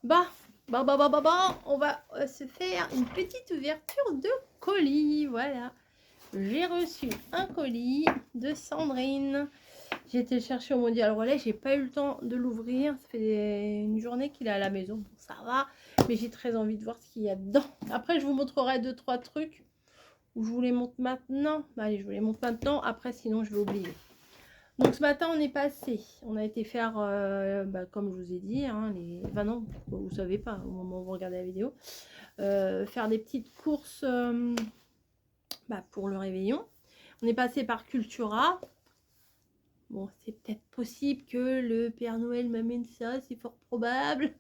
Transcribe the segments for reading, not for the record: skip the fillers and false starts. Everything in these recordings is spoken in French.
Bah, on va se faire une petite ouverture de colis. Voilà. J'ai reçu un colis de Sandrine. J'ai été le chercher au Mondial Relais. J'ai pas eu le temps de l'ouvrir. Ça fait une journée qu'il est à la maison. Bon, ça va. Mais j'ai très envie de voir ce qu'il y a dedans. Après, je vous montrerai 2-3 trucs où je vous les montre maintenant. Allez, je vous les montre maintenant. Après, sinon, je vais oublier. Donc ce matin on est passé, on a été faire, comme je vous ai dit, hein, non, vous savez pas au moment où vous regardez la vidéo, faire des petites courses pour le réveillon. On est passé par Cultura. Bon, c'est peut-être possible que le Père Noël m'amène ça, c'est fort probable.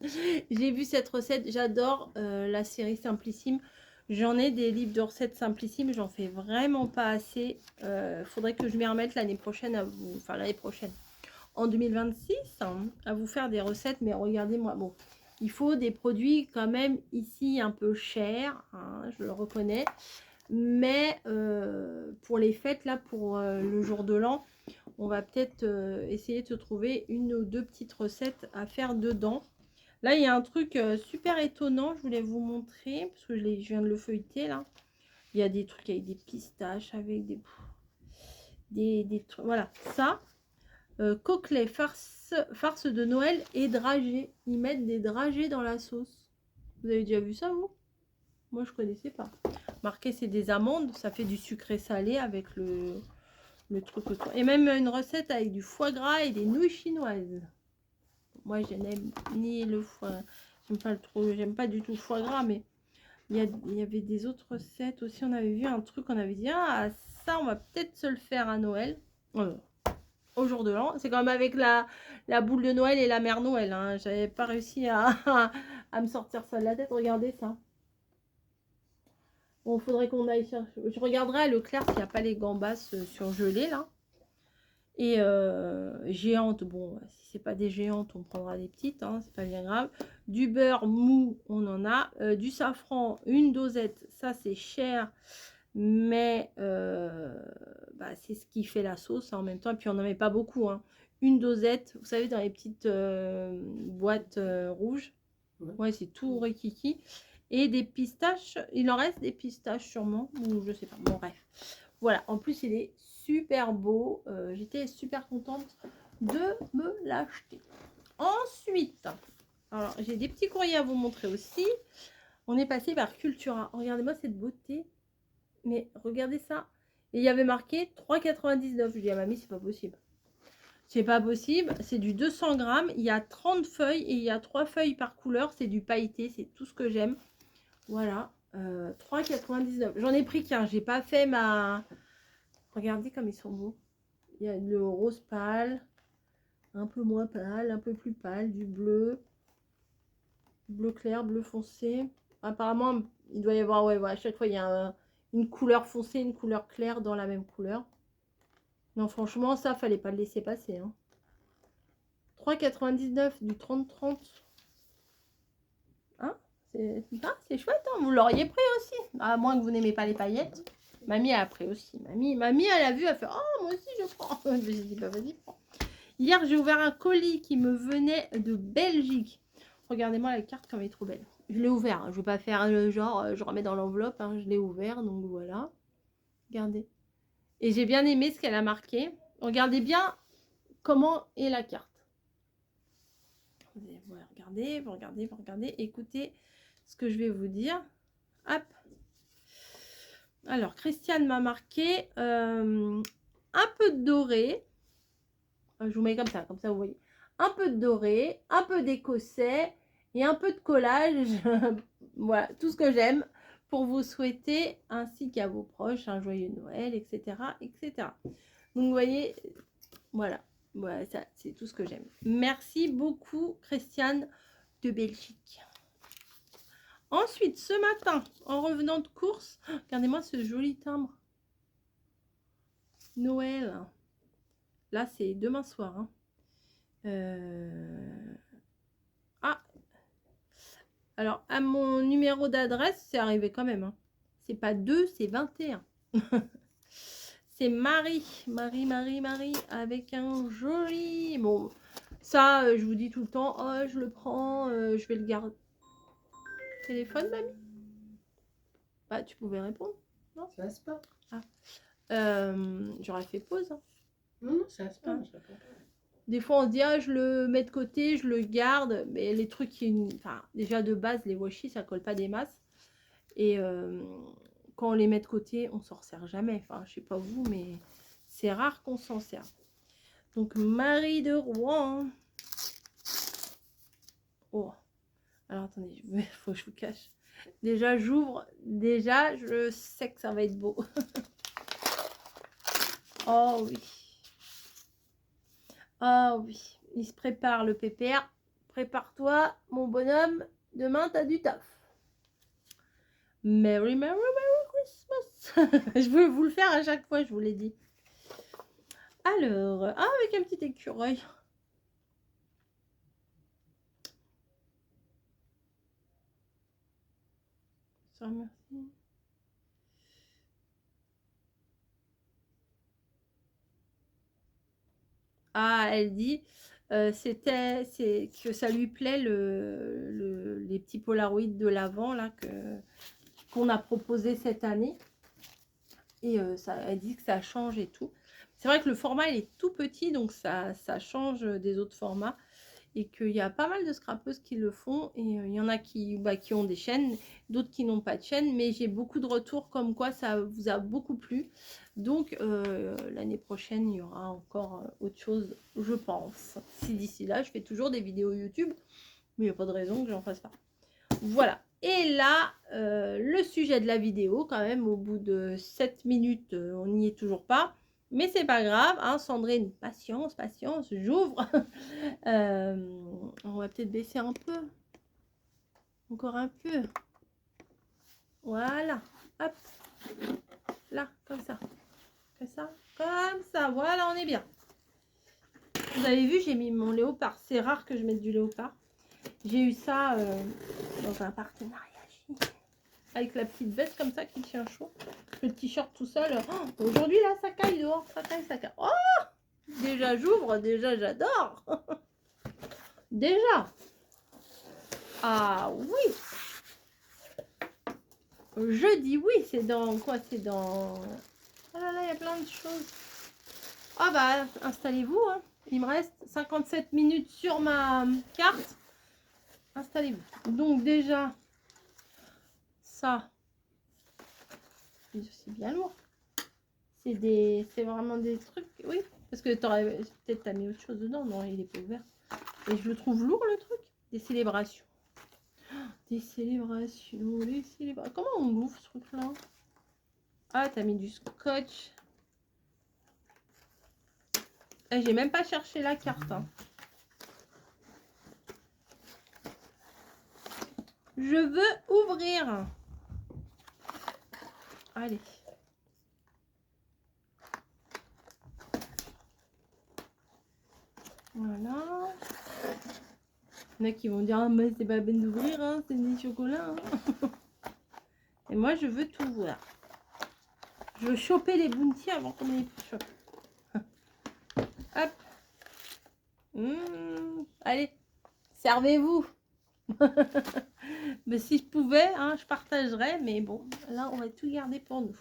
J'ai vu cette recette, j'adore la série Simplissime. J'en ai des livres de recettes Simplissime, j'en fais vraiment pas assez. Faudrait que je m'y remette l'année prochaine l'année prochaine. En 2026, hein, à vous faire des recettes, mais regardez-moi, bon, il faut des produits quand même ici un peu chers, hein, je le reconnais, mais pour les fêtes, là, pour le jour de l'an, on va peut-être essayer de se trouver une ou deux petites recettes à faire dedans. Là, il y a un truc super étonnant, je voulais vous montrer, parce que je viens de le feuilleter, là. Il y a des trucs avec des pistaches, avec des trucs, voilà, ça. Coquelet, farce de Noël et dragées. Ils mettent des dragées dans la sauce. Vous avez déjà vu ça, vous? Moi, je connaissais pas. Marqué, c'est des amandes. Ça fait du sucré salé avec le truc autour. Et même une recette avec du foie gras et des nouilles chinoises. Moi, je n'aime ni le foie. J'aime pas du tout le foie gras, mais il y avait des autres recettes aussi. On avait vu un truc, on avait dit, ah, ça, on va peut-être se le faire à Noël. Au jour de l'an. C'est quand même avec la boule de Noël et la mère Noël. Hein. J'avais pas réussi à me sortir ça de la tête. Regardez ça. Bon, faudrait qu'on aille chercher. Je regarderai à Leclerc s'il n'y a pas les gambas surgelées là. Et géantes, bon, si c'est pas des géantes, on prendra des petites, hein, c'est pas bien grave. Du beurre mou, on en a. Du safran, une dosette, ça c'est cher. Mais c'est ce qui fait la sauce hein, en même temps. Et puis on n'en met pas beaucoup. Hein. Une dosette, vous savez, dans les petites boîtes rouges. Ouais, c'est tout rikiki. Et des pistaches. Il en reste des pistaches sûrement. Ou je sais pas. Bon, bref. Voilà. En plus, il est super beau. J'étais super contente de me l'acheter. Ensuite, alors j'ai des petits courriers à vous montrer aussi. On est passé par Cultura. Regardez-moi cette beauté. Mais regardez ça. Et il y avait marqué 3,99. Je dis à mamie, c'est pas possible. C'est pas possible. C'est du 200 grammes. Il y a 30 feuilles et il y a 3 feuilles par couleur. C'est du pailleté. C'est tout ce que j'aime. Voilà. 3,99. J'en ai pris qu'un. J'ai pas fait ma... Regardez comme ils sont beaux. Il y a le rose pâle. Un peu moins pâle. Un peu plus pâle. Du bleu. Bleu clair. Bleu foncé. Apparemment, il doit y avoir... Ouais, à chaque fois, il y a une couleur foncée, une couleur claire dans la même couleur. Non, franchement, ça, fallait pas le laisser passer. Hein. 3,99 du 30-30. Hein c'est chouette, hein. Vous l'auriez pris aussi. À moins que vous n'aimez pas les paillettes. Mamie a pris aussi. Mamie, elle a vu, elle fait oh, moi aussi je prends. J'ai dit bah vas-y, prends. Hier, j'ai ouvert un colis qui me venait de Belgique. Regardez-moi la carte comme elle est trop belle. Je l'ai ouvert. Hein. Je ne vais pas faire le genre, je remets dans l'enveloppe. Hein. Je l'ai ouvert, donc voilà. Regardez. Et j'ai bien aimé ce qu'elle a marqué. Regardez bien comment est la carte. Vous regardez. Écoutez ce que je vais vous dire. Hop. Alors, Christiane m'a marqué un peu de doré. Je vous mets comme ça vous voyez. Un peu de doré, un peu d'écossais et un peu de collage. Voilà, tout ce que j'aime pour vous souhaiter ainsi qu'à vos proches un joyeux Noël, etc. etc. Donc, vous voyez, voilà. Voilà, ça, c'est tout ce que j'aime. Merci beaucoup, Christiane de Belgique. Ensuite, ce matin, en revenant de course, regardez-moi ce joli timbre. Noël. Là, c'est demain soir. Hein. Ah. Alors, à mon numéro d'adresse, c'est arrivé quand même. Hein. C'est pas 2, c'est 21. C'est Marie, avec un joli... Bon, Ça, je vous dis tout le temps, oh, je le prends, je vais le garder. Téléphone, mamie? Bah, tu pouvais répondre, non? Ça se pas. Ah. J'aurais fait pause. Hein. Non, ça se pas. Ah. Des fois, on se dit, ah, je le mets de côté, je le garde. Mais les trucs qui... Enfin, déjà, de base, les washi, ça colle pas des masses. Et quand on les met de côté, on s'en sert jamais. Enfin, je sais pas vous, mais c'est rare qu'on s'en serve. Donc, Marie de Rouen. Oh. Alors, attendez, il faut que je vous cache. Déjà, j'ouvre. Déjà, je sais que ça va être beau. Oh oui. Oh oui. Il se prépare le pépère. Prépare-toi, mon bonhomme. Demain, t'as du taf. Merry, Merry, Merry Christmas. Je veux vous le faire à chaque fois, je vous l'ai dit. Alors, ah, avec un petit écureuil. Ça, merci. Ah, elle dit, c'est que ça lui plaît les petits Polaroids de l'avant là qu'on a proposé cette année. Et elle dit que ça change et tout. C'est vrai que le format il est tout petit, donc ça change des autres formats. Et qu'il y a pas mal de scrapeuses qui le font. Et il y en a qui ont des chaînes, d'autres qui n'ont pas de chaîne. Mais j'ai beaucoup de retours comme quoi ça vous a beaucoup plu. Donc l'année prochaine, il y aura encore autre chose, je pense. Si d'ici là, je fais toujours des vidéos YouTube. Mais il n'y a pas de raison que j'en fasse pas. Voilà. Et là, le sujet de la vidéo, quand même, au bout de 7 minutes, on n'y est toujours pas. Mais c'est pas grave, hein, Sandrine, patience, patience, j'ouvre. On va peut-être baisser un peu. Encore un peu. Voilà. Hop. Là, comme ça. Comme ça. Comme ça. Voilà, on est bien. Vous avez vu, j'ai mis mon léopard. C'est rare que je mette du léopard. J'ai eu ça dans un partenariat avec la petite veste comme ça qui tient chaud. Le t-shirt tout seul. Oh, aujourd'hui, là, ça caille dehors. Ça caille, ça caille. Oh, déjà, j'ouvre. Déjà, j'adore. Déjà. Ah oui. Je dis oui. C'est dans quoi? C'est dans... Oh là là, il y a plein de choses. Ah bah, installez-vous. Hein. Il me reste 57 minutes sur ma carte. Installez-vous. Donc déjà, ça, c'est bien lourd. C'est vraiment des trucs, oui. Parce que peut-être t'as mis autre chose dedans. Non, il est pas ouvert. Et je le trouve lourd le truc. Des célébrations. Des célébrations. Comment on l'ouvre ce truc-là? Ah, t'as mis du scotch. Ah, j'ai même pas cherché la carte. Hein. Je veux ouvrir. Allez. Voilà. Il y en a qui vont dire, ah, mais c'est pas peine d'ouvrir, hein, c'est des chocolats. Hein. Et moi, je veux tout voir. Je veux choper les bounties avant qu'on les chope. Hop. Allez, servez-vous. Mais si je pouvais, hein, je partagerais. Mais bon, là, on va tout garder pour nous.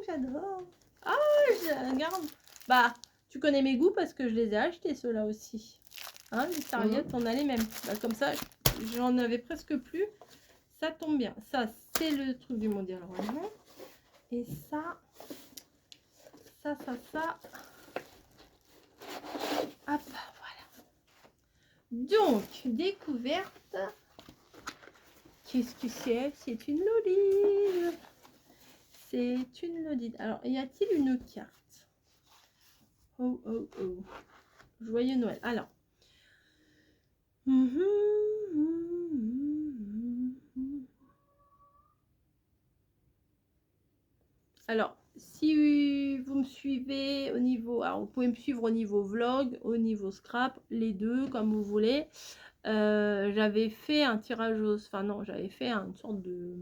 J'adore. Je regarde. Bah, tu connais mes goûts parce que je les ai achetés, ceux-là aussi. Hein, les serviettes, on a les mêmes. Bah, comme ça, j'en avais presque plus. Ça tombe bien. Ça, c'est le truc du mondial royaume. Et ça. Hop, voilà. Donc, découverte. Qu'est-ce que c'est? C'est une lolide. C'est une lolide. Alors, y a-t-il une carte? Oh, oh, oh. Joyeux Noël. Alors. Alors, si vous me suivez au niveau... Alors, vous pouvez me suivre au niveau vlog, au niveau scrap, les deux, comme vous voulez. J'avais fait un tirage au... Enfin, non, j'avais fait une sorte de...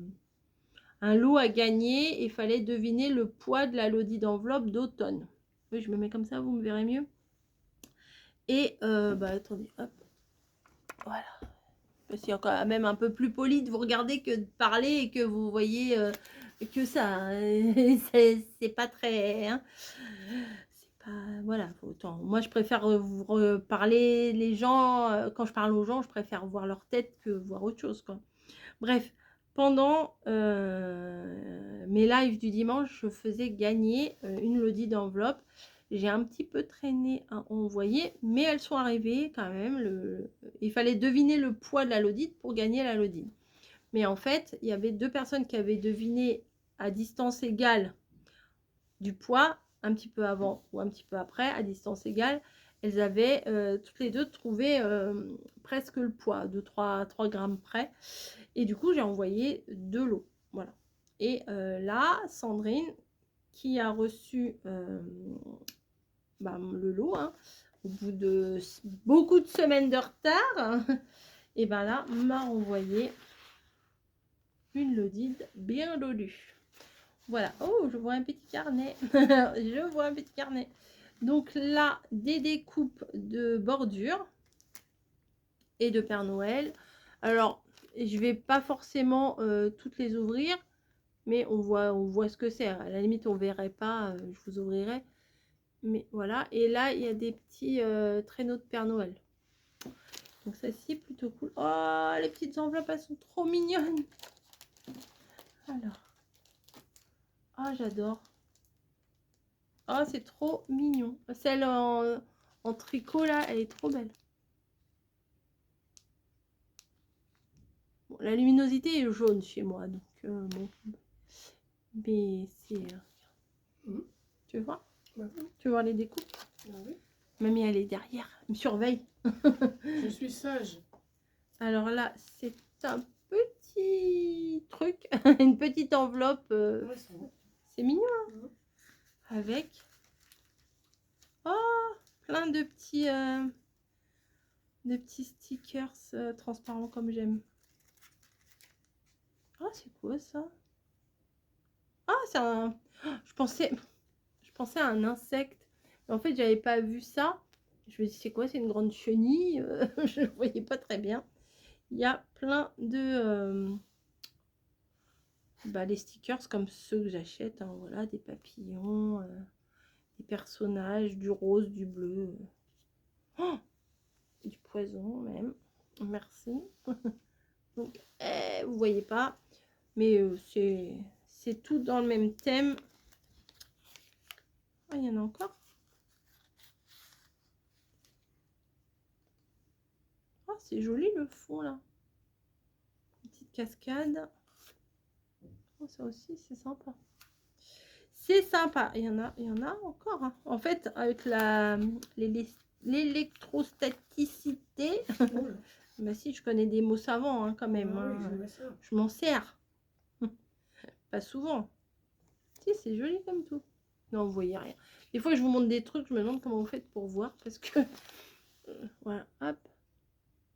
Un lot à gagner. Il fallait deviner le poids de la lodie d'enveloppe d'automne. Oui, je me mets comme ça, vous me verrez mieux. Et, bah, attendez, hop. Voilà. C'est quand même un peu plus poli de vous regarder que de parler et que vous voyez que ça. Hein. C'est pas très... Hein. C'est pas... Voilà. Autant. Moi, je préfère vous parler les gens. Quand je parle aux gens, je préfère voir leur tête que voir autre chose, quoi. Bref. Pendant mes lives du dimanche, je faisais gagner une lodi d'enveloppe. J'ai un petit peu traîné à envoyer, mais elles sont arrivées quand même. Il fallait deviner le poids de la lodite pour gagner la lodite. Mais en fait, il y avait 2 personnes qui avaient deviné à distance égale du poids, un petit peu avant ou un petit peu après, à distance égale. Elles avaient toutes les deux trouvé presque le poids, de 3 grammes près. Et du coup, j'ai envoyé 2 lots. Voilà. Et là, Sandrine, qui a reçu le lot, hein, au bout de beaucoup de semaines de retard, et ben là, m'a envoyé une lodide bien lodue. Voilà. Oh, je vois un petit carnet. Je vois un petit carnet. Donc là, des découpes de bordure et de Père Noël. Alors, je vais pas forcément toutes les ouvrir, mais on voit ce que c'est. À la limite, on verrait pas, je vous ouvrirai. Mais voilà, et là, il y a des petits traîneaux de Père Noël. Donc ça, c'est plutôt cool. Oh, les petites enveloppes, elles sont trop mignonnes. Alors. Oh, j'adore. Oh, c'est trop mignon. Celle en tricot, là, elle est trop belle. Bon, la luminosité est jaune chez moi, donc bon. Mais c'est... Tu veux voir? Tu veux voir les découpes? Oui. Mamie, elle est derrière. Elle me surveille. Je suis sage. Alors là, c'est un petit truc. Une petite enveloppe. Ouais, c'est mignon. Hein, avec... Oh, plein de petits stickers transparents comme j'aime. Ah, c'est quoi ça? Ah, c'est un... Je pensais à un insecte. Mais en fait, j'avais pas vu ça. Je me dis, c'est quoi? C'est une grande chenille. Je ne voyais pas très bien. Il y a plein de... les stickers comme ceux que j'achète. Hein, voilà, des papillons, des personnages, du rose, du bleu. Oh, du poison même. Merci. Donc, vous voyez pas. Mais c'est tout dans le même thème. Ah, il y en a encore. Ah, c'est joli le fond là. Une petite cascade. Oh, ça aussi, c'est sympa. C'est sympa. Il y en a encore. Hein. En fait, avec l'électrostaticité. Bah si, je connais des mots savants hein, quand même. Ah, hein. Oui, je m'en sers. Pas souvent. Si, c'est joli comme tout. Non, vous voyez rien. Des fois, je vous montre des trucs, je me demande comment vous faites pour voir. Parce que... voilà, hop.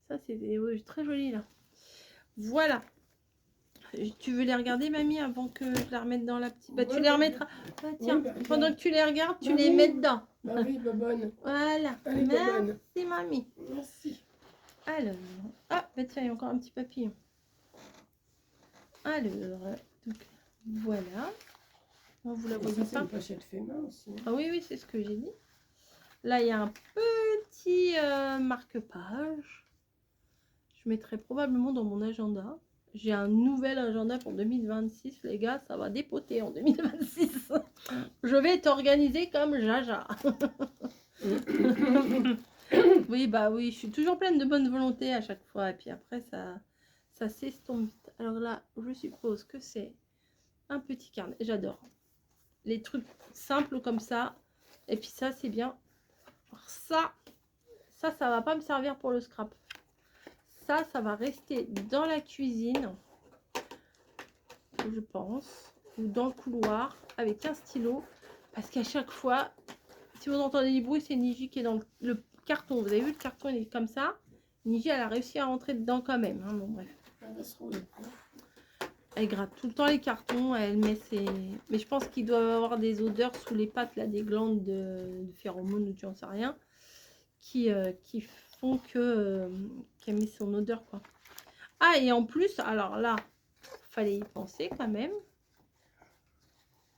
Ça, c'est très joli, là. Voilà. Tu veux les regarder, mamie, avant que je les remette dans la petite... Bah, tu les remettras. Ah, tiens, pendant que tu les regardes, tu les mets dedans. Ah oui, bonne. Voilà. Allez, merci, mamie. Merci. Alors, ah, bah tiens, il y a encore un petit papillon. Alors, donc, voilà. Vous la voyez pas? Une pochette fait main aussi. Ah oui, oui, c'est ce que j'ai dit. Là, il y a un petit marque-page. Je mettrai probablement dans mon agenda. J'ai un nouvel agenda pour 2026, les gars, ça va dépoter en 2026. Je vais être organisée comme Jaja. Oui, bah oui, je suis toujours pleine de bonne volonté à chaque fois. Et puis après, ça s'estompe vite. Alors là, je suppose que c'est un petit carnet. J'adore. Les trucs simples comme ça. Et puis ça, c'est bien. Alors ça va pas me servir pour le scrap. Ça va rester dans la cuisine, je pense, ou dans le couloir, avec un stylo. Parce qu'à chaque fois, si vous entendez des bruits, c'est Niji qui est dans le carton. Vous avez vu, le carton, il est comme ça. Niji, elle a réussi à rentrer dedans quand même. Hein, bon, bref. Elle gratte tout le temps les cartons, elle met ses... Mais je pense qu'ils doivent avoir des odeurs sous les pattes, là, des glandes de phéromones ou tu en sais rien, qui font que qu'elle met son odeur, quoi. Ah, et en plus, alors là, fallait y penser quand même.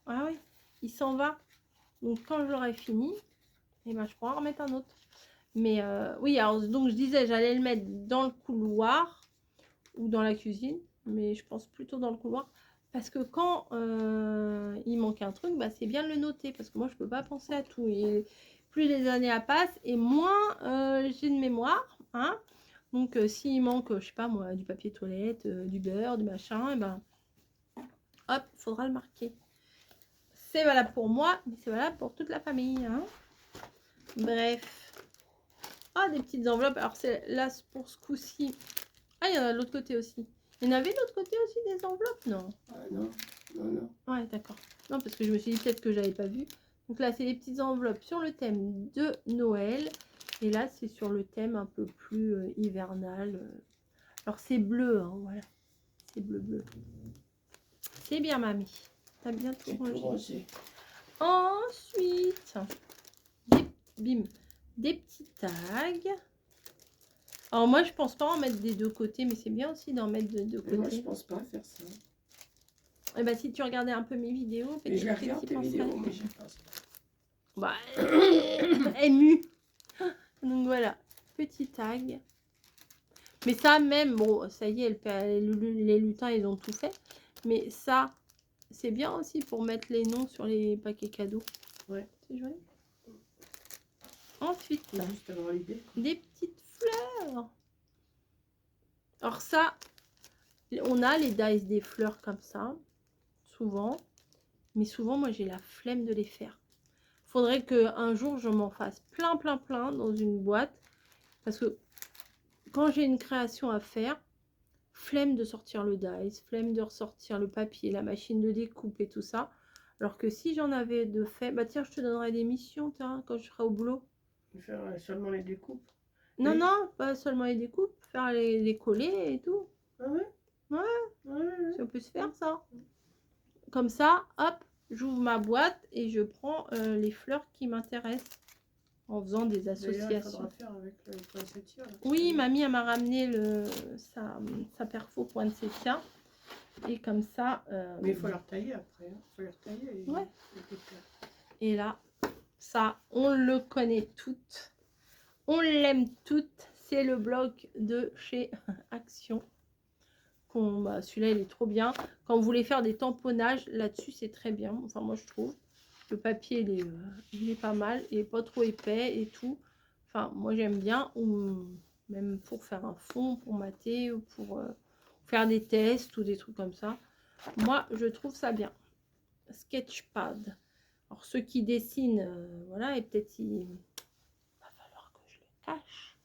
Ah oui, il s'en va. Donc quand je l'aurai fini, eh ben, je pourrai en remettre un autre. Mais oui, alors donc je disais, j'allais le mettre dans le couloir ou dans la cuisine, mais je pense plutôt dans le couloir. Parce que quand il manque un truc, bah, c'est bien de le noter. Parce que moi, je peux pas penser à tout. Et plus les années passent, et moins j'ai de mémoire. Hein. Donc, s'il manque, je sais pas moi, du papier toilette, du beurre, du machin, et ben, hop, il faudra le marquer. C'est valable pour moi, mais c'est valable pour toute la famille. Hein. Bref. Ah, des petites enveloppes. Alors, c'est là pour ce coup-ci. Ah, il y en a de l'autre côté aussi. Il y en avait de l'autre côté aussi des enveloppes, non? Non, non, non. Ouais, d'accord. Non, parce que je me suis dit peut-être que j'avais pas vu. Donc là, c'est des petites enveloppes sur le thème de Noël. Et là, c'est sur le thème un peu plus hivernal. Alors, c'est bleu, hein, voilà. C'est bleu. C'est bien, mamie. T'as bien tout rangé. Ensuite, des petits tags. Alors moi, je pense pas en mettre des deux côtés, mais c'est bien aussi d'en mettre de deux côtés. Moi, je pense pas faire ça. Et bah si tu regardais un peu mes vidéos, mais je les regarde tes vidéos, mais je pense pas. Bah, ému. Donc voilà, petit tag. Mais ça même, bon, ça y est, les lutins, ils ont tout fait. Mais ça, c'est bien aussi pour mettre les noms sur les paquets cadeaux. Ouais. C'est joli. Ensuite, juste avoir l'idée. Des petites fleurs. Alors ça, on a les dice des fleurs comme ça, souvent. Mais souvent, moi, j'ai la flemme de les faire. Faudrait qu'un jour, je m'en fasse plein dans une boîte. Parce que quand j'ai une création à faire, flemme de sortir le dice, flemme de ressortir le papier, la machine de découpe et tout ça. Alors que si j'en avais de fait, bah tiens, je te donnerai des missions, quand je serai au boulot. Faire seulement les découpes. Non, non, pas seulement les découpes, faire les collets et tout. Ah ouais? Ouais. Si on peut se faire ça. Comme ça, hop, j'ouvre ma boîte et je prends les fleurs qui m'intéressent en faisant des associations. Il faudra faire avec le poinsettia. Oui, mamie, elle m'a ramené sa perfo poinsettia. Et comme ça... mais il faut la retailler après. Il faut la retailler. Ouais. Et là, ça, on le connaît toutes. On l'aime toutes. C'est le bloc de chez Action. Bah, celui-là, il est trop bien. Quand vous voulez faire des tamponnages, là-dessus, c'est très bien. Enfin, moi, je trouve. Le papier, il est pas mal. Il n'est pas trop épais et tout. Enfin, moi, j'aime bien. Ou même pour faire un fond, pour mater, ou pour faire des tests ou des trucs comme ça. Moi, je trouve ça bien. Sketchpad. Alors, ceux qui dessinent, voilà, et peut-être il va falloir que je le cache.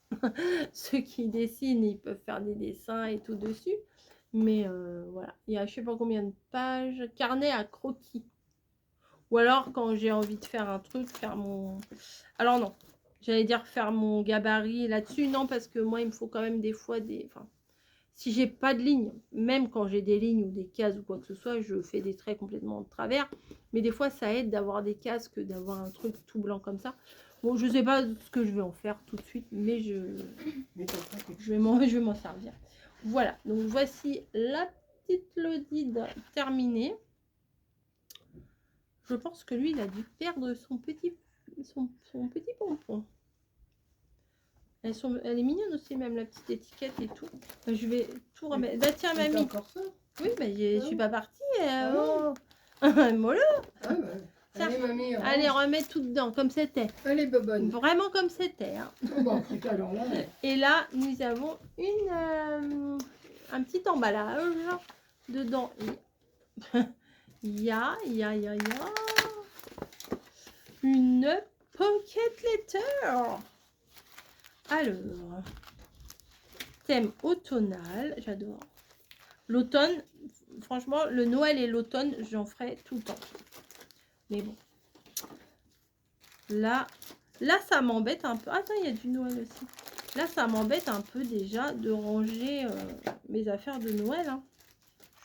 Ceux qui dessinent, ils peuvent faire des dessins et tout dessus. Mais voilà, il y a je sais pas combien de pages. Carnet à croquis. Ou alors, quand j'ai envie de faire un truc, faire mon... Alors non, j'allais dire faire mon gabarit là-dessus. Non, parce que moi, il me faut quand même des fois des... Enfin, si j'ai pas de ligne, même quand j'ai des lignes ou des cases ou quoi que ce soit, je fais des traits complètement de travers. Mais des fois, ça aide d'avoir des cases que d'avoir un truc tout blanc comme ça. Bon, je sais pas ce que je vais en faire tout de suite, mais je vais m'en servir. Voilà, donc voici la petite Lodide terminée. Je pense que lui, il a dû perdre son petit pompon. Elle est mignonne aussi, même la petite étiquette et tout. Je vais tout remettre. Bah tiens, mamie. Encore ça? Oui, bah, je suis pas partie. Oh. Mollo. Ah bah. Tiens. Allez, mamie. Allez, remets tout dedans, comme c'était. Allez, bobonne. Vraiment comme c'était. Hein. Oh, bah, putain, alors là. Et là, nous avons un petit emballage. Dedans, il y a une pocket letter. Alors, thème automnal, j'adore. L'automne, franchement, le Noël et l'automne, j'en ferai tout le temps. Mais bon. Là ça m'embête un peu. Attends, il y a du Noël aussi. Là, ça m'embête un peu déjà de ranger mes affaires de Noël. Hein.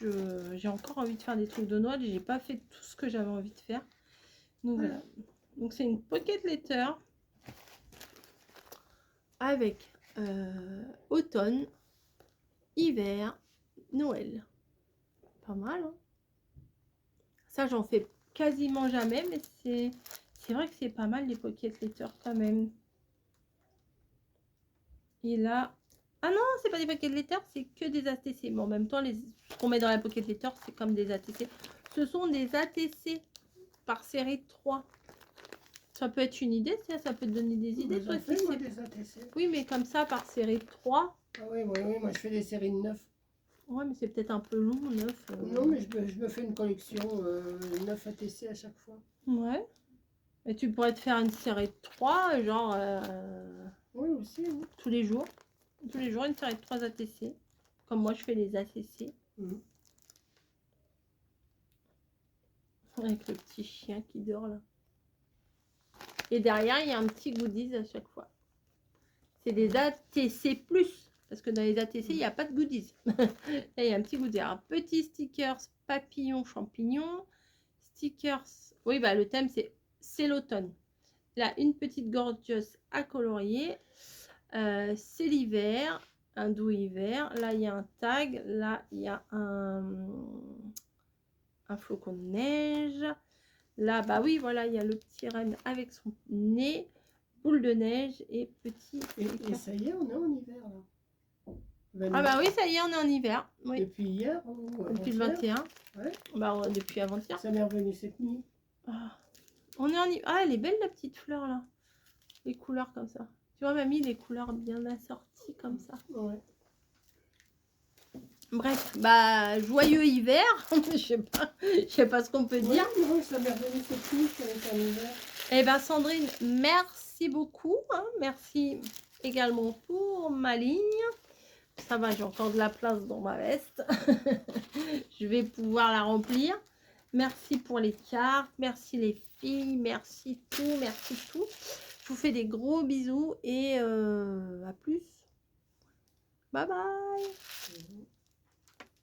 j'ai encore envie de faire des trucs de Noël et j'ai pas fait tout ce que j'avais envie de faire. Donc voilà. Donc c'est une pocket letter avec automne, hiver, Noël. Pas mal, hein. Ça, j'en fais quasiment jamais, mais c'est vrai que c'est pas mal les pocket letters quand même. Et là... Ah non, c'est pas des pocket letters, c'est que des ATC. Mais en même temps, ce qu'on met dans la pocket letter, c'est comme des ATC. Ce sont des ATC par série 3. Ça peut être une idée, ça peut te donner des idées. Toi, fait, si moi, c'est... des ATC. Oui, mais comme ça, par série 3. Ah oui, moi je fais des séries de 9. Ouais, mais c'est peut-être un peu long, 9. Non, mais je me fais une collection 9 ATC à chaque fois. Ouais. Et tu pourrais te faire une série de 3, genre Oui, aussi. Oui. tous les jours. Tous les jours, une série de 3 ATC. Comme moi, je fais les ACC. Mhm. Avec le petit chien qui dort là. Et derrière, il y a un petit goodies à chaque fois. C'est des ATC+. Parce que dans les ATC, il n'y a pas de goodies. Là, il y a un petit goodies. Alors, petit stickers papillon champignon. Stickers... Oui, bah le thème, c'est l'automne. Là, une petite gorgeous à colorier. C'est l'hiver, un doux hiver. Là, il y a un tag. Là, il y a un flocon de neige. Là, bah oui, voilà, il y a le petit renne avec son nez, boule de neige et petit. Et ça y est, on est en hiver là. Ah bah oui, ça y est, on est en hiver. Oui. Depuis hier ou Depuis le 21. Ouais. Bah depuis avant-hier. Ça m'est revenu cette nuit. Ah. On est en hiver. Ah, elle est belle la petite fleur là. Les couleurs comme ça. Tu vois, mamie, les couleurs bien assorties comme ça. Ouais. Bref, bah joyeux hiver. Je sais pas ce qu'on peut dire. Non, ça m'est revenu cette nuit, ça est en hiver. Eh ben Sandrine, merci beaucoup. Hein. Merci également pour ma ligne. Ça va, j'ai encore de la place dans ma veste. Je vais pouvoir la remplir. Merci pour les cartes. Merci les filles. Merci tout. Merci tout. Je vous fais des gros bisous et à plus. Bye bye.